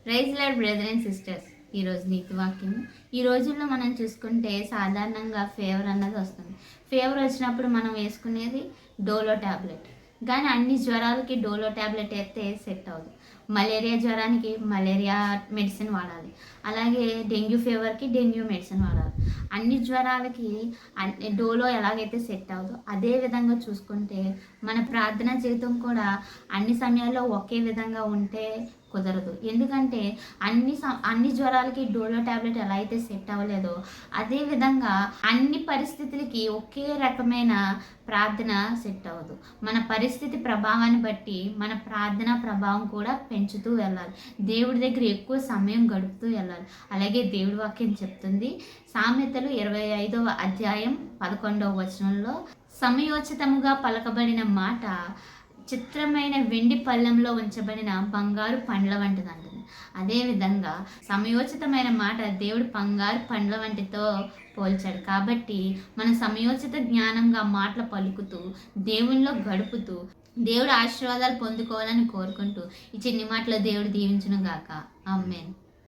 Praise lord brother and sisters. ఈరోజు నీతి వాక్యం. ఈ రోజుల్లో మనం చూసుకుంటే సాధారణంగా ఫీవర్ అన్నది వస్తుంది. ఫీవర్ వచ్చినప్పుడు మనం వేసుకునేది డోలో ట్యాబ్లెట్. కానీ అన్ని జ్వరాలకి డోలో ట్యాబ్లెట్ వేస్తే సెట్ అవ్వదు. మలేరియా జ్వరానికి మలేరియా మెడిసిన్ వాడాలి, అలాగే డెంగ్యూ ఫీవర్కి డెంగ్యూ మెడిసిన్ వాడాలి. అన్ని జ్వరాలకి డోలో ఎలాగైతే సెట్ అవ్వదో అదే విధంగా చూసుకుంటే మన ప్రార్థన జీవితం కూడా అన్ని సమయాల్లో ఒకే విధంగా ఉంటే కుదరదు. ఎందుకంటే అన్ని జ్వరాలకి డోలో ట్యాబ్లెట్ ఎలా అయితే సెట్ అవ్వలేదో అదేవిధంగా అన్ని పరిస్థితులకి ఒకే రకమైన ప్రార్థన సెట్ అవ్వదు. మన పరిస్థితి ప్రభావాన్ని బట్టి మన ప్రార్థన ప్రభావం కూడా పెంచుతూ వెళ్ళాలి. దేవుడి దగ్గర ఎక్కువ సమయం గడుపుతూ వెళ్ళాలి. అలాగే దేవుడి వాక్యం చెప్తుంది, సామెతలు 25వ అధ్యాయం 11వ వచనంలో, సమయోచితముగా పలకబడిన మాట చిత్రమైన వెండి పళ్ళెంలో ఉంచబడిన బంగారు పండ్ల వంటిది అంటుంది. అదేవిధంగా సమయోచితమైన మాట దేవుడు బంగారు పండ్ల వంటితో పోల్చాడు. కాబట్టి మన సమయోచిత జ్ఞానంగా మాటలు పలుకుతూ దేవునిలో గడుపుతూ దేవుడు ఆశీర్వాదాలు పొందుకోవాలని కోరుకుంటూ ఈ చిన్ని మాటలో దేవుడు దీవించును గాక. ఆమేన్.